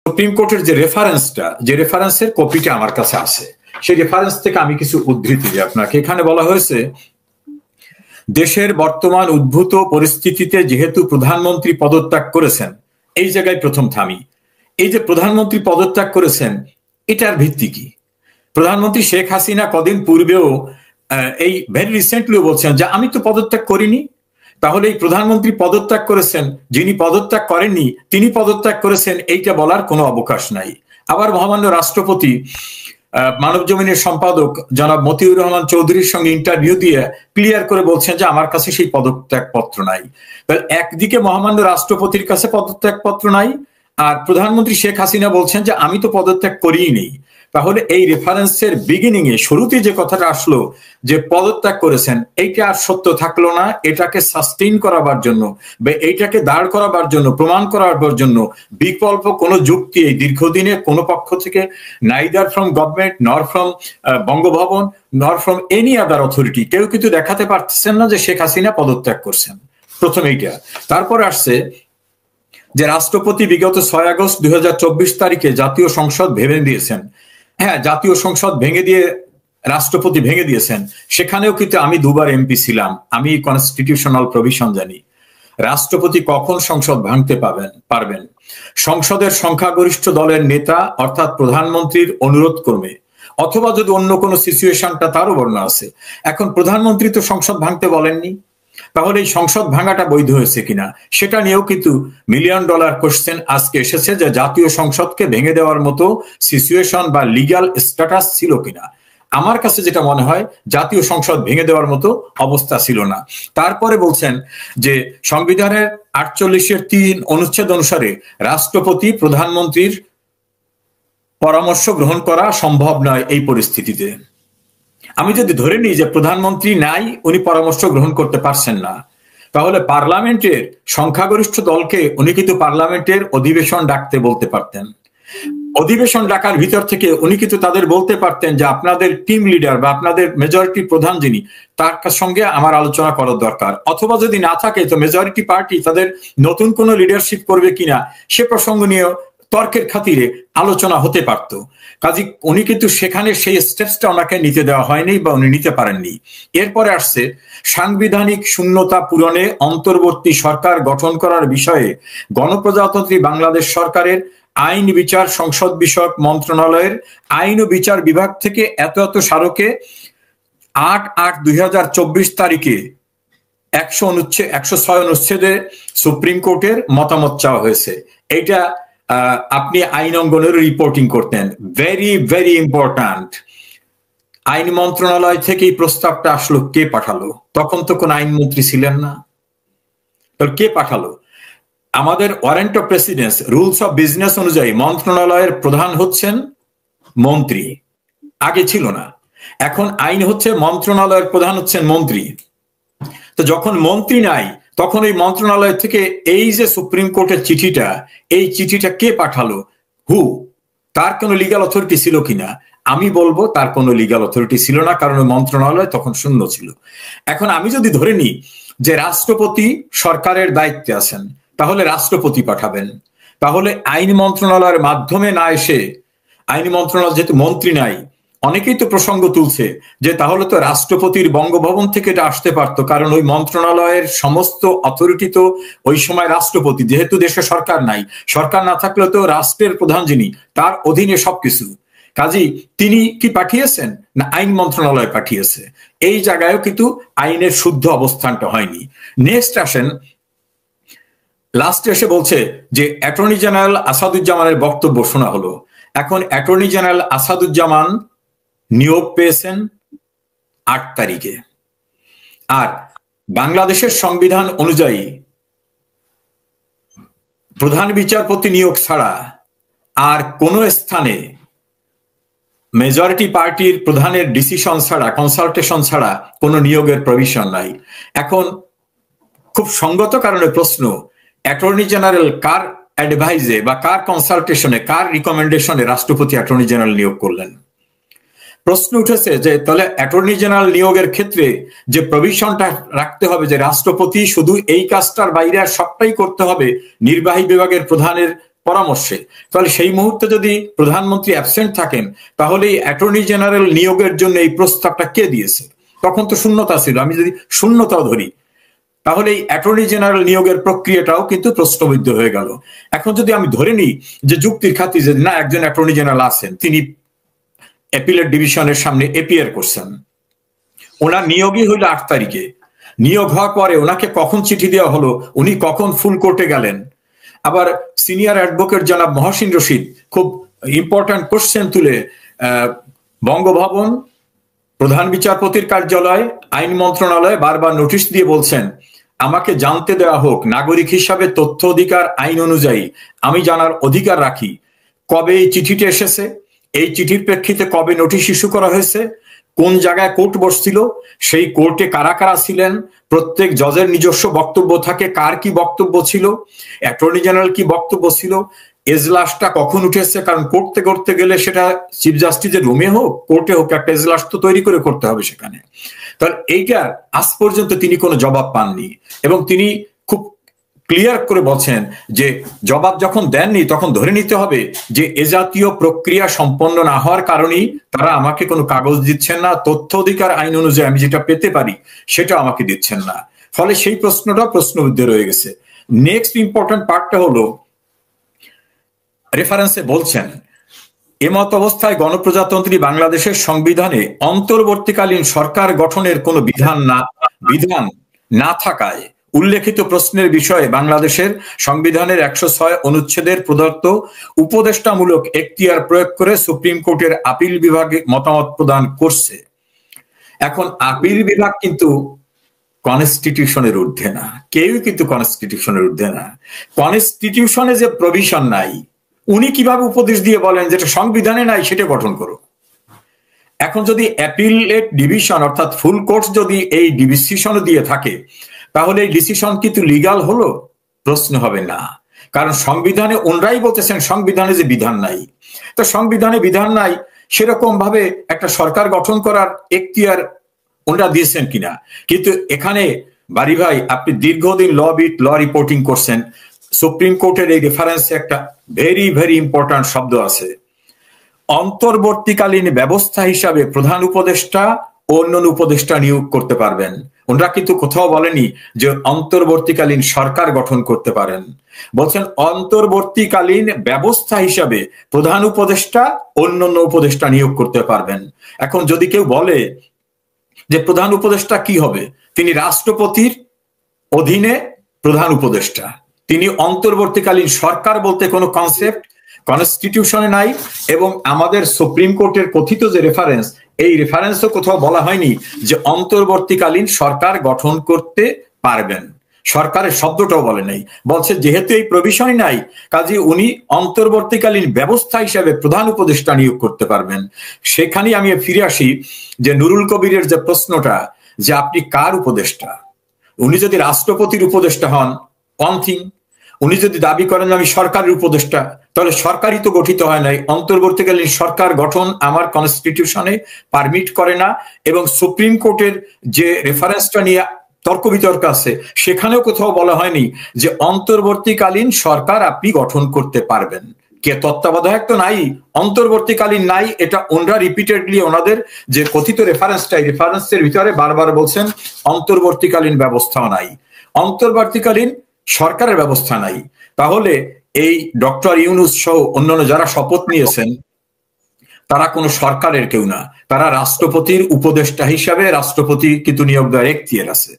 Supreme কোর্টের যে রেফারেন্সের কপিটা আমার কাছে আছে, সেই রেফারেন্স থেকে আমি কিছু উদ্ধৃতি দিই আপনাকে। এখানে বলা হয়েছে, দেশের বর্তমান উদ্ভূত পরিস্থিতিতে যেহেতু প্রধানমন্ত্রী পদত্যাগ করেছেন, এই জায়গায় প্রথম থামি। এই যে প্রধানমন্ত্রী পদত্যাগ করেছেন, এটার ভিত্তি কি? প্রধানমন্ত্রী শেখ হাসিনা কদিন পূর্বেও এই ভেরি রিসেন্টলিও বলছেন যে আমি তো পদত্যাগ করিনি। তাহলে এই প্রধানমন্ত্রী পদত্যাগ করেছেন, যিনি পদত্যাগ করেননি তিনি পদত্যাগ করেছেন, এইটা বলার কোনো অবকাশ নাই। আবার মহামান্য রাষ্ট্রপতি মানব জমিনের সম্পাদক জনাব মতিউর রহমান চৌধুরীর সঙ্গে ইন্টারভিউ দিয়ে ক্লিয়ার করে বলছেন যে আমার কাছে সেই পদত্যাগ পত্র নাই। একদিকে মহামান্য রাষ্ট্রপতির কাছে পদত্যাগ পত্র নাই, আর প্রধানমন্ত্রী শেখ হাসিনা বলছেন যে আমি তো পদত্যাগ করিই নেই। তাহলে এই রেফারেন্সের বিগিনিং এ শুরুতে যে কথাটা আসলো যে পদত্যাগ করেছেন, এইটা আর সত্য থাকলো না। এটাকে সাস্টেইন করাবার জন্য বা এইটাকে দাঁড় করাবার জন্য, প্রমাণ করাবার জন্য বিকল্প কোনো যুক্তি এই দীর্ঘদিনে কোনো পক্ষ থেকে, নাইদার ফ্রম গভর্নমেন্ট নর ফ্রম বঙ্গভবন নর ফ্রম এনি আদার অথরিটি, কেউ কিন্তু দেখাতে পারতেছেন না যে শেখ হাসিনা পদত্যাগ করছেন। প্রথম এইটা। তারপর আসছে যে রাষ্ট্রপতি বিগত 6 আগস্ট 2024 তারিখে জাতীয় সংসদ ভেঙে দিয়েছেন। হ্যাঁ, জাতীয় সংসদ ভেঙে দিয়ে রাষ্ট্রপতি ভেঙে দিয়েছেন। সেখানেও কিন্তু আমি 2 বার এমপি ছিলাম, আমি কনস্টিটিউশনাল প্রভিশন জানি। রাষ্ট্রপতি কখন সংসদ ভাঙতে পারবেন? সংসদের সংখ্যাগরিষ্ঠ দলের নেতা অর্থাৎ প্রধানমন্ত্রীর অনুরোধ ক্রমে, অথবা যদি অন্য কোনো সিচুয়েশনটা তারও বর্ণনা আছে। এখন প্রধানমন্ত্রী তো সংসদ ভাঙতে বলেননি, তাহলে এই সংসদ ভাঙাটা বৈধ হয়েছে কিনা সেটা নিয়েও কিন্তু $1 মিলিয়ন কোশ্চেন আজকে এসেছে, যে জাতীয় সংসদকে ভেঙে দেওয়ার মতো সিচুয়েশন বা লিগ্যাল স্ট্যাটাস ছিল কিনা। আমার কাছে যেটা মনে হয় জাতীয় সংসদ ভেঙে দেওয়ার মতো অবস্থা ছিল না। তারপরে বলছেন যে সংবিধানের 48(3) অনুচ্ছেদ অনুসারে রাষ্ট্রপতি প্রধানমন্ত্রীর পরামর্শ গ্রহণ করা সম্ভব নয় এই পরিস্থিতিতে। আমি যদি ধরে নিই যে প্রধানমন্ত্রী নাই, উনি পরামর্শ গ্রহণ করতে পারছেন না, তাহলে পার্লামেন্টের সংখ্যাগরিষ্ঠ দলকে উনি কিন্তু পার্লামেন্টের অধিবেশন ডাকতে বলতে পারতেন। অধিবেশন ডাকার ভিতর থেকে উনি কিন্তু তাদের বলতে পারতেন যে আপনাদের টিম লিডার বা আপনাদের মেজরিটি প্রধান যিনি, তার সঙ্গে আমার আলোচনা করার দরকার। অথবা যদি না থাকে তো মেজরিটি পার্টি তাদের নতুন কোনো লিডারশিপ করবে কিনা সে প্রসঙ্গ নিয়ে তর্কের খাতিরে আলোচনা হতে পারত। কাজী উনি কিন্তু সেখানে সেই স্টেপসটা ওনাকে নিতে দেওয়া হয়নি বা উনি নিতে পারেননি। এরপরে আসছে সাংবিধানিক শূন্যতা পূরণে অন্তর্বর্তী সরকার গঠন করার বিষয়ে গণপ্রজাতন্ত্রী বাংলাদেশ সরকারের আইন বিচার সংসদ বিষয়ক মন্ত্রণালয়ের আইন ও বিচার বিভাগ থেকে এত স্মারকে 8/8/2024 তারিখে 106 অনুচ্ছেদে সুপ্রিম কোর্টের মতামত চাওয়া হয়েছে। এইটা আপনি আইন অঙ্গনের রিপোর্টিং করতেন, ভেরি ভেরি ইম্পর্ট্যান্ট। আইন মন্ত্রণালয় থেকে এই প্রস্তাবটা আসলো, কে পাঠালো? তখন তো কোন আইনমন্ত্রী ছিলেন না, কে পাঠালো? আমাদের warrant of precedence rules of business অনুযায়ী মন্ত্রণালয়ের প্রধান হচ্ছেন মন্ত্রী, আগে ছিল না। এখন আইন হচ্ছে মন্ত্রণালয়ের প্রধান হচ্ছেন মন্ত্রী। তো যখন মন্ত্রী নাই তখন এই মন্ত্রণালয় থেকে এই যে সুপ্রিম কোর্টের চিঠিটা, এই চিঠিটা কে পাঠালো? হু? তার কোনো লিগ্যাল অথরিটি ছিল কিনা? আমি বলবো তার কোনো লিগ্যাল অথরিটি ছিল না, কারণ মন্ত্রণালয় তখন শূন্য ছিল। এখন আমি যদি ধরে নিই যে রাষ্ট্রপতি সরকারের দায়িত্বে আছেন, তাহলে রাষ্ট্রপতি পাঠাবেন। তাহলে আইন মন্ত্রণালয়ের মাধ্যমে না এসে, আইন মন্ত্রণালয় যেহেতু মন্ত্রী নাই, অনেকেই তো প্রসঙ্গ তুলছে যে তাহলে তো রাষ্ট্রপতির বঙ্গভবন থেকে এটা আসতে পারতো, কারণ ওই মন্ত্রণালয়ের সমস্ত অথরিটি তো ওই সময় রাষ্ট্রপতি, যেহেতু দেশে সরকার নাই, সরকার না থাকলে তো রাষ্ট্রের প্রধান যিনি তার অধীনে সবকিছু। কাজী তিনি কি পাঠিয়েছেন? না আইন মন্ত্রণালয় পাঠিয়েছে। এই জায়গায়ও কিন্তু আইনের শুদ্ধ অবস্থানটা হয়নি। নেক্সট আসেন, লাস্টে এসে বলছে যে অ্যাটর্নি জেনারেল আসাদুজ্জামানের বক্তব্য শোনা হলো। এখন অ্যাটর্নি জেনারেল আসাদুজ্জামান নিয়োগ পেয়েছেন 8 তারিখে, আর বাংলাদেশের সংবিধান অনুযায়ী প্রধান বিচারপতি নিয়োগ ছাড়া আর কোন স্থানে মেজরিটি পার্টির প্রধানের ডিসিশন ছাড়া, কনসালটেশন ছাড়া কোনো নিয়োগের প্রভিশন নাই। এখন খুব সঙ্গত কারণে প্রশ্ন, অ্যাটর্নি জেনারেল কার অ্যাডভাইজে বা কার কনসালটেশনে, কার রিকমেন্ডেশনে রাষ্ট্রপতি অ্যাটর্নি জেনারেল নিয়োগ করলেন? প্রশ্ন উঠেছে যে তাহলে অ্যাটর্নি জেনারেল নিয়োগের ক্ষেত্রে যে প্রভিশনটা রাখতে হবে যে রাষ্ট্রপতি শুধু এই কাজটার বাইরে আর সবটাই করতে হবে নির্বাহী বিভাগের প্রধানের পরামর্শে, তাহলে সেই মুহূর্তে যদি প্রধানমন্ত্রী অ্যাবসেন্ট থাকেন তাহলে এই অ্যাটর্নি জেনারেল নিয়োগের জন্য এই প্রস্তাবটা কে দিয়েছে? তখন তো শূন্যতা ছিল। আমি যদি শূন্যতাও ধরি তাহলে এই অ্যাটর্নি জেনারেল নিয়োগের প্রক্রিয়াটাও কিন্তু প্রশ্নবিদ্ধ হয়ে গেল। এখন যদি আমি ধরে নিই যে যুক্তির খাতিরে যে না, একজন অ্যাটর্নি জেনারেল আছেন, তিনি অ্যাপিলেট ডিভিশনের সামনে এপিয়ার করছেন, ওনার নিয়োগই হইল 8 তারিখে, নিয়োগ হওয়ার পরে ওনাকে কখন চিঠি দেওয়া হলো, উনি কখন ফুল কোর্টে গেলেন? আবার সিনিয়র অ্যাডভোকেট জনাব মহসিন রশিদ খুব ইম্পর্টেন্ট কোশ্চেন তুলে বঙ্গভবন, প্রধান বিচারপতির কার্যালয়, আইন মন্ত্রণালয় বারবার নোটিশ দিয়ে বলছেন আমাকে জানতে দেওয়া হোক, নাগরিক হিসাবে তথ্য অধিকার আইন অনুযায়ী আমি জানার অধিকার রাখি কবে এই চিঠিটি এসেছে, এই চিঠির প্রেক্ষিতে কবে নোটিশ ইস্যু করা হয়েছে, কোন জায়গায় কোর্ট বসছিল, সেই কোর্টে কারা কারা ছিলেন, প্রত্যেক জজের নিজস্ব বক্তব্য থাকে, কার কি বক্তব্য ছিল, অ্যাটর্নি জেনারেল কি বক্তব্য ছিল, এজলাসটা কখন উঠেছে, কারণ করতে করতে গেলে সেটা চিফ জাস্টিসের রুমে হোক কোর্টে হোক একটা এজলাস তো তৈরি করে করতে হবে সেখানে। তাহলে এইটার আজ পর্যন্ত তিনি কোনো জবাব পাননি এবং তিনি খুব ক্লিয়ার করে বলছেন যে জবাব যখন দেননি তখন ধরে নিতে হবে যে এ জাতীয় প্রক্রিয়া সম্পন্ন না হওয়ার কারণেই তারা আমাকে কোনো কাগজ দিচ্ছেন না, তথ্য অধিকার আইন অনুযায়ী আমি যেটা পেতে পারি সেটা আমাকে দিচ্ছেন না। ফলে সেই প্রশ্নটা প্রশ্নবিদ্ধ রয়ে গেছে। নেক্সট ইম্পর্টেন্ট পার্টটা হলো রেফারেন্সে বলছেন এমত অবস্থায় গণপ্রজাতন্ত্রী বাংলাদেশের সংবিধানে অন্তর্বর্তীকালীন সরকার গঠনের কোনো বিধান না থাকায় উল্লেখিত প্রশ্নের বিষয়ে বাংলাদেশের সংবিধানের 106 অনুচ্ছেদের প্রদত্ত উপদেষ্টামূলক এখতিয়ার প্রয়োগ করে সুপ্রিম কোর্টের আপিল বিভাগে মতামত প্রদান করছে। এখন আপিল বিভাগ কিন্তু কনস্টিটিউশনের ঊর্ধ্বে না, কেউই কিন্তু কনস্টিটিউশনের ঊর্ধ্বে না। কনস্টিটিউশনে যে প্রভিশন নাই, উনি কিভাবে উপদেশ দিয়ে বলেন যেটা সংবিধানে নাই সেটা গঠন করো? এখন যদি অ্যাপিলেট ডিভিশন অর্থাৎ ফুল কোর্ট যদি এই ডিসিশনও দিয়ে থাকে তাহলে এই ডিসিশন কিন্তু লিগাল হলো? প্রশ্ন হবে না, কারণ সংবিধানে ওনরাই বলতেছেন সংবিধানে যে বিধান নাই। তো সংবিধানে বিধান নাই সেরকম ভাবে একটা সরকার গঠন করার এখতিয়ার ওনরা দিয়েছেন কিনা। কিন্তু এখানে বারি ভাই আপনি দীর্ঘদিন ল রিপোর্টিং করছেন, সুপ্রিম কোর্টের এই রেফারেন্সে একটা ভেরি ভেরি ইম্পর্টেন্ট শব্দ আছে, অন্তর্বর্তীকালীন ব্যবস্থা হিসাবে প্রধান উপদেষ্টা ও অন্যান্য উপদেষ্টা নিয়োগ করতে পারবেন। ওনারা কিন্তু কোথাও বলেনি যে অন্তর্বর্তীকালীন সরকার গঠন করতে পারেন, বলছেন অন্তর্বর্তীকালীন ব্যবস্থা হিসাবে প্রধান উপদেষ্টা অন্যান্য উপদেষ্টা নিয়োগ করতে পারবেন। এখন যদি কেউ বলে যে প্রধান উপদেষ্টা কি হবে, তিনি রাষ্ট্রপতির অধীনে প্রধান উপদেষ্টা, তিনি অন্তর্বর্তীকালীন সরকার বলতে কোনো কনসেপ্ট কনস্টিটিউশনে নাই এবং আমাদের সুপ্রিম কোর্টের কথিত যে রেফারেন্স, এই রেফারেন্সও কোথাও বলা হয়নি যে অন্তর্বর্তীকালীন সরকার গঠন করতে পারবেন। সরকারের শব্দটাও বলে নাই, বলছে যেহেতু এই প্রভিশনই নাই কাজে উনি অন্তর্বর্তীকালীন ব্যবস্থা হিসেবে প্রধান উপদেষ্টা নিয়োগ করতে পারবেন। সেখানেই আমি ফিরে আসি যে নুরুল কবিরের যে প্রশ্নটা যে আপনি কার উপদেষ্টা, উনি যদি রাষ্ট্রপতির উপদেষ্টা হন ওয়ান থিং, উনি যদি দাবি করেন আমি সরকারের উপদেষ্টা তাহলে সরকারই তো গঠিত হয় নাই, অন্তর্বর্তীকালীন সরকার গঠন আমার কনস্টিটিউশনে পারমিট করে না এবং সুপ্রিম কোর্টের যে রেফারেন্সটা নিয়ে তর্ক বিতর্ক আছে সেখানেও কোথাও বলা হয়নি যে অন্তর্বর্তীকালীন সরকার আপনি গঠন করতে পারবেন। কে তত্ত্বাবধায়ক তো নাই, অন্তর্বর্তীকালীন নাই, এটা ওনরা রিপিটেডলি ওনাদের যে কথিত রেফারেন্সটা এই রেফারেন্সের ভিতরে বারবার বলছেন অন্তর্বর্তীকালীন ব্যবস্থাও নাই, অন্তর্বর্তীকালীন সরকারের ব্যবস্থা নাই। তাহলে এই ডক্টর ইউনূস সহ অন্যান্য যারা শপথ নিয়েছেন তারা কোনো সরকারের কেউ না, তারা রাষ্ট্রপতির উপদেষ্টা হিসাবে রাষ্ট্রপতি কিন্তু নিয়োগ দেওয়ার এখতিয়ার আছে,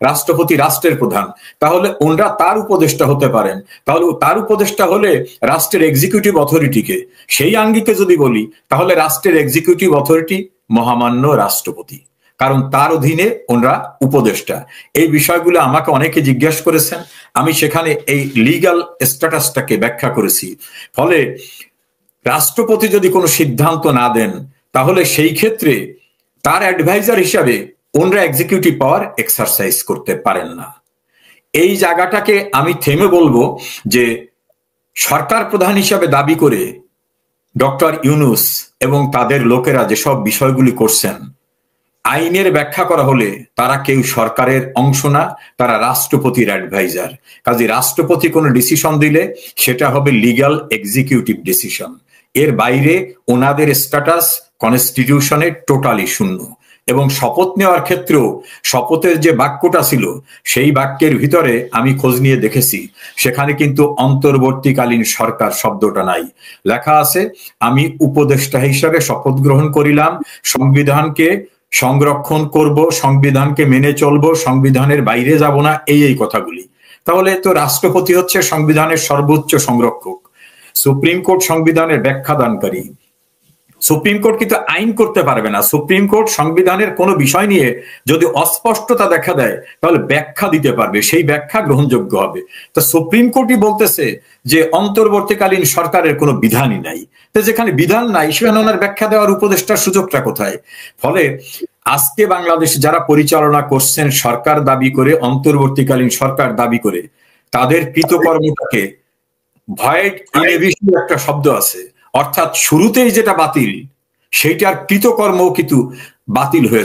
রাষ্ট্রপতি রাষ্ট্রের প্রধান, তাহলে ওনরা তার উপদেষ্টা হতে পারেন। তাহলে তার উপদেষ্টা হলে রাষ্ট্রের এক্সিকিউটিভ অথরিটিকে, সেই আঙ্গিকে যদি বলি তাহলে রাষ্ট্রের এক্সিকিউটিভ অথরিটি মহামান্য রাষ্ট্রপতি, কারণ তার অধীনে ওনরা উপদেষ্টা। এই বিষয়গুলো আমাকে অনেকে জিজ্ঞাসা করেছেন, আমি সেখানে এই লিগ্যাল স্ট্যাটাসটাকে ব্যাখ্যা করেছি। ফলে রাষ্ট্রপতি যদি কোনো সিদ্ধান্ত না দেন তাহলে সেই ক্ষেত্রে তার অ্যাডভাইজার হিসাবে ওনরা এক্সিকিউটিভ পাওয়ার এক্সারসাইজ করতে পারেন না। এই জায়গাটাকে আমি থেমে বলবো যে সরকার প্রধান হিসাবে দাবি করে ডক্টর ইউনূস এবং তাদের লোকেরা যেসব বিষয়গুলি করছেন আইনের ব্যাখ্যা করা হলে তারা কেউ সরকারের অংশ না, তারা রাষ্ট্রপতির অ্যাডভাইজার। কাজে রাষ্ট্রপতি কোনো ডিসিশন দিলে সেটা হবে লিগ্যাল এক্সিকিউটিভ ডিসিশন। এর বাইরে ওনাদের স্ট্যাটাস কনস্টিটিউশনে টোটালি শূন্য। এবং শপথ নেওয়ার ক্ষেত্রেও শপথের যে বাক্যটা ছিল সেই বাক্যের ভিতরে আমি খোঁজ নিয়ে দেখেছি, সেখানে কিন্তু অন্তর্বর্তীকালীন সরকার শব্দটা নাই। লেখা আছে, আমি উপদেষ্টা হিসাবে শপথ গ্রহণ করিলাম, সংবিধানকে সংরক্ষণ করব, সংবিধানকে মেনে চলবো, সংবিধানের বাইরে যাব না, এই কথাগুলি। তাহলে তো রাষ্ট্রপতি হচ্ছে সংবিধানের সর্বোচ্চ সংরক্ষক, সুপ্রিম কোর্ট সংবিধানের ব্যাখ্যা দানকারী। সুপ্রিম কোর্ট কিন্তু আইন করতে পারবে না। সুপ্রিম কোর্ট সংবিধানের কোনো বিষয় নিয়ে যদি অস্পষ্টতা দেখা দেয় তাহলে ব্যাখ্যা দিতে পারবে, সেই ব্যাখ্যা গ্রহণযোগ্য হবে। তো সুপ্রিম কোর্টই বলতেছে যে অন্তর্বর্তীকালীন সরকারের কোনো বিধানই নাই। তো যেখানে বিধান নাই সেখানে ওনার ব্যাখ্যা দেওয়ার উপদেষ্টার সুযোগটা কোথায়? ফলে আজকে বাংলাদেশ যারা পরিচালনা করছেন সরকার দাবি করে, অন্তর্বর্তীকালীন সরকার দাবি করে, তাদের কৃতকর্মটাকে ভয়েড ইনএভিশন একটা শব্দ আছে, অর্থাৎ শুরুতেই যেটা বাতিল সেইটার কৃতকর্ম কিন্তু বাতিল হয়ে